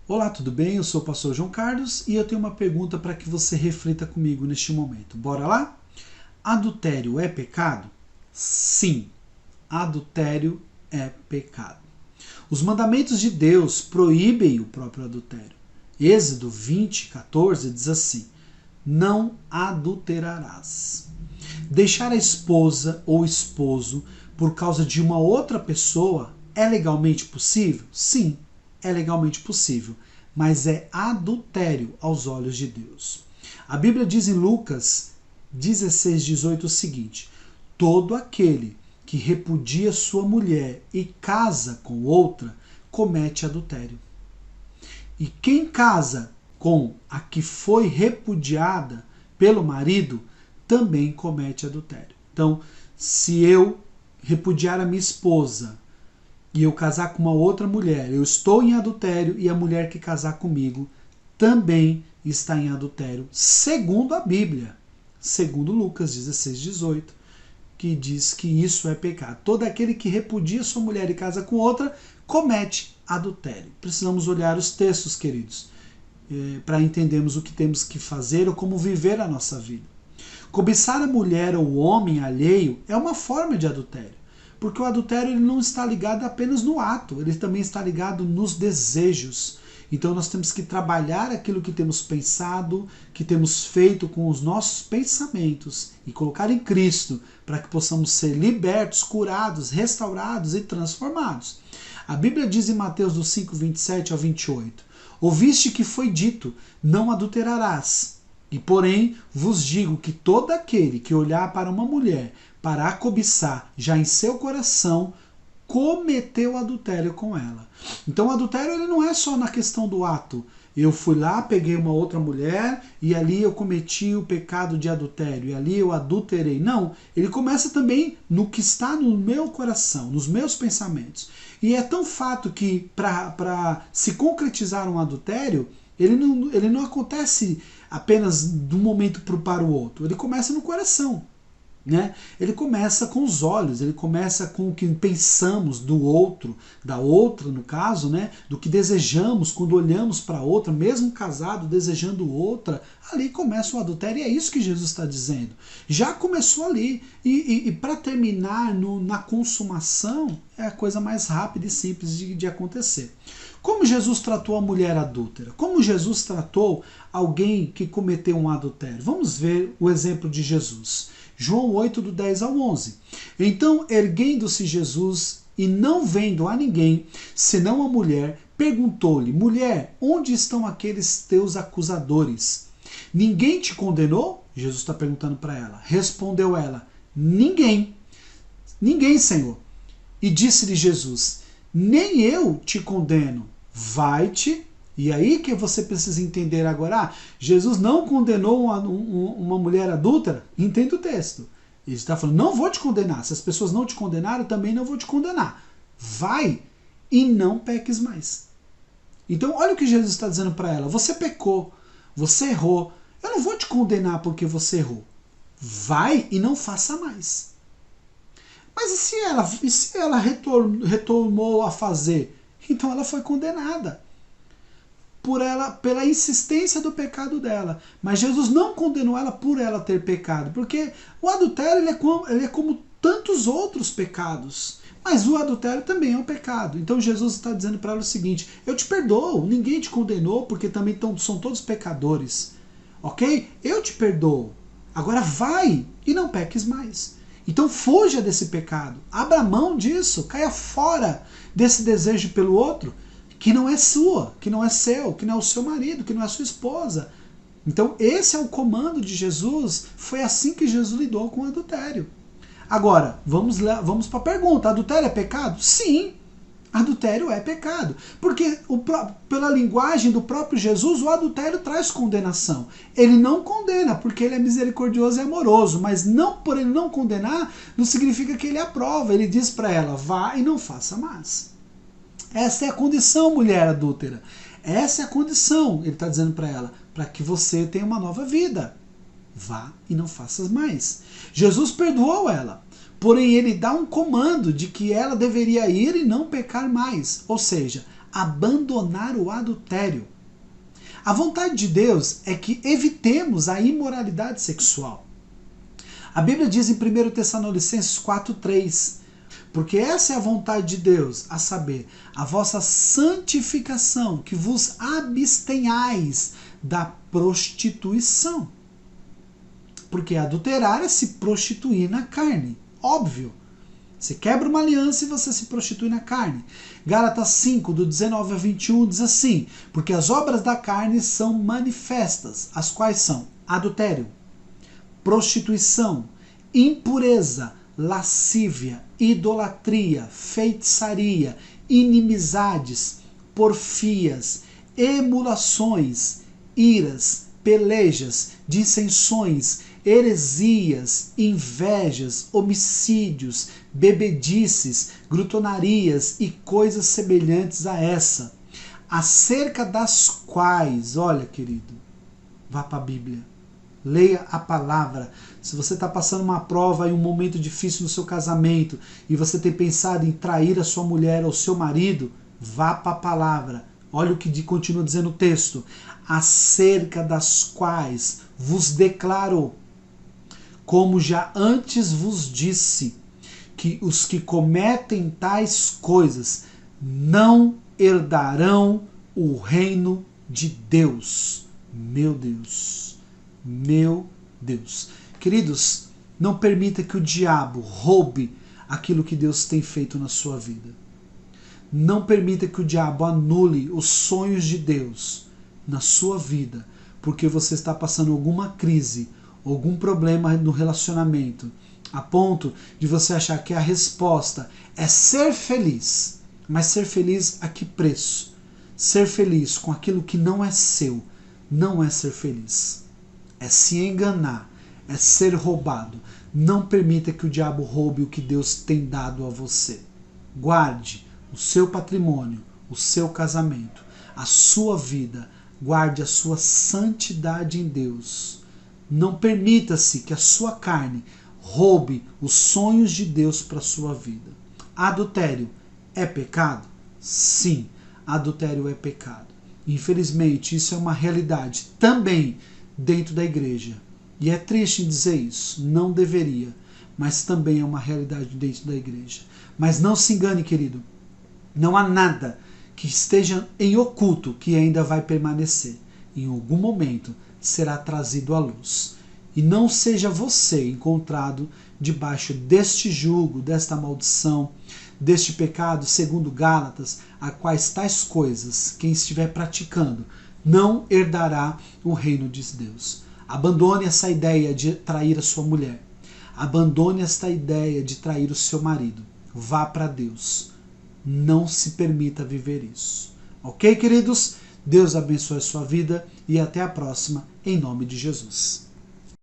Olá, tudo bem? Eu sou o pastor João Carlos e eu tenho uma pergunta para que você reflita comigo neste momento. Bora lá? Adultério é pecado? Sim, adultério é pecado. Os mandamentos de Deus proíbem o próprio adultério. Êxodo 20:14 diz assim: não adulterarás. Deixar a esposa ou esposo por causa de uma outra pessoa é legalmente possível? Sim, é legalmente possível, mas é adultério aos olhos de Deus. A Bíblia diz em Lucas 16:18 o seguinte: todo aquele que repudia sua mulher e casa com outra comete adultério. E quem casa com a que foi repudiada pelo marido também comete adultério. Então, se eu repudiar a minha esposa e eu casar com uma outra mulher, eu estou em adultério, e a mulher que casar comigo também está em adultério, segundo a Bíblia, segundo Lucas 16:18, que diz que isso é pecado. Todo aquele que repudia sua mulher e casa com outra comete adultério. Precisamos olhar os textos, queridos, para entendermos o que temos que fazer ou como viver a nossa vida. Cobiçar a mulher ou o homem alheio é uma forma de adultério, porque o adultério ele não está ligado apenas no ato, ele também está ligado nos desejos. Então nós temos que trabalhar aquilo que temos pensado, que temos feito com os nossos pensamentos e colocar em Cristo para que possamos ser libertos, curados, restaurados e transformados. A Bíblia diz em Mateus 5:27-28: ouviste que foi dito, não adulterarás. E porém vos digo que todo aquele que olhar para uma mulher para a cobiçar já em seu coração cometeu adultério com ela. Então o adultério ele não é só na questão do ato. Eu fui lá, peguei uma outra mulher e ali eu cometi o pecado de adultério, e ali eu adulterei. Não, ele começa também no que está no meu coração, nos meus pensamentos. E é tão fato que para se concretizar um adultério, ele não acontece apenas de um momento para o outro, ele começa no coração. Né? Ele começa com os olhos, ele começa com o que pensamos do outro, da outra no caso, né? Do que desejamos quando olhamos para outra, mesmo casado desejando outra, ali começa o adultério, e é isso que Jesus está dizendo. Já começou ali, e para terminar na consumação é a coisa mais rápida e simples de acontecer. Como Jesus tratou a mulher adúltera? Como Jesus tratou alguém que cometeu um adultério? Vamos ver o exemplo de Jesus. João 8, do 10 ao 11. Então, erguendo-se Jesus e não vendo a ninguém, senão a mulher, perguntou-lhe: mulher, onde estão aqueles teus acusadores? Ninguém te condenou? Jesus está perguntando para ela. Respondeu ela: ninguém. Ninguém, Senhor. E disse-lhe Jesus: nem eu te condeno. Vai-te. E aí que você precisa entender agora. Jesus não condenou uma mulher adúltera? Entenda o texto. Ele está falando, não vou te condenar. Se as pessoas não te condenaram, também não vou te condenar. Vai e não peques mais. Então olha o que Jesus está dizendo para ela. Você pecou, você errou. Eu não vou te condenar porque você errou. Vai e não faça mais. Mas e se ela retornou a fazer? Então ela foi condenada pela insistência do pecado dela. Mas Jesus não condenou ela por ela ter pecado, porque o adultério ele é como tantos outros pecados. Mas o adultério também é um pecado. Então Jesus está dizendo para ela o seguinte: eu te perdoo, ninguém te condenou, porque também são todos pecadores. Ok? Eu te perdoo. Agora vai e não peques mais. Então fuja desse pecado. Abra mão disso. Caia fora desse desejo pelo outro, que não é sua, que não é seu, que não é o seu marido, que não é a sua esposa. Então esse é o comando de Jesus. Foi assim que Jesus lidou com o adultério. Agora, vamos para a pergunta. Adultério é pecado? Sim, adultério é pecado. Porque pela linguagem do próprio Jesus, o adultério traz condenação. Ele não condena, porque ele é misericordioso e amoroso. Mas não por ele não condenar, não significa que ele aprova. Ele diz para ela, vá e não faça mais. Essa é a condição, mulher adúltera. Essa é a condição, ele está dizendo para ela, para que você tenha uma nova vida. Vá e não faça mais. Jesus perdoou ela, porém ele dá um comando de que ela deveria ir e não pecar mais. Ou seja, abandonar o adultério. A vontade de Deus é que evitemos a imoralidade sexual. A Bíblia diz em 1 Tessalonicenses 4,3: porque essa é a vontade de Deus, a saber, a vossa santificação, que vos abstenhais da prostituição. Porque adulterar é se prostituir na carne, óbvio. Você quebra uma aliança e você se prostitui na carne. Gálatas 5, do 19 a 21, diz assim: porque as obras da carne são manifestas, as quais são adultério, prostituição, impureza, lascívia, idolatria, feitiçaria, inimizades, porfias, emulações, iras, pelejas, dissensões, heresias, invejas, homicídios, bebedices, glutonarias e coisas semelhantes a essa, acerca das quais, olha querido, vá para a Bíblia, leia a palavra. Se você está passando uma prova e um momento difícil no seu casamento e você tem pensado em trair a sua mulher ou seu marido, vá para a palavra. Olha o que continua dizendo o texto. Acerca das quais vos declaro, como já antes vos disse, que os que cometem tais coisas não herdarão o reino de Deus. Meu Deus. Meu Deus. Queridos, não permita que o diabo roube aquilo que Deus tem feito na sua vida. Não permita que o diabo anule os sonhos de Deus na sua vida, porque você está passando alguma crise, algum problema no relacionamento, a ponto de você achar que a resposta é ser feliz. Mas ser feliz a que preço? Ser feliz com aquilo que não é seu não é ser feliz. É se enganar, é ser roubado. Não permita que o diabo roube o que Deus tem dado a você. Guarde o seu patrimônio, o seu casamento, a sua vida. Guarde a sua santidade em Deus. Não permita-se que a sua carne roube os sonhos de Deus para a sua vida. Adultério é pecado? Sim, adultério é pecado. Infelizmente, isso é uma realidade também dentro da igreja. E é triste dizer isso, não deveria, mas também é uma realidade dentro da igreja. Mas não se engane, querido, não há nada que esteja em oculto que ainda vai permanecer. Em algum momento será trazido à luz. E não seja você encontrado debaixo deste jugo, desta maldição, deste pecado, segundo Gálatas, a quais tais coisas, quem estiver praticando, não herdará o reino de Deus. Abandone essa ideia de trair a sua mulher. Abandone esta ideia de trair o seu marido. Vá para Deus. Não se permita viver isso. Ok, queridos? Deus abençoe a sua vida e até a próxima, em nome de Jesus.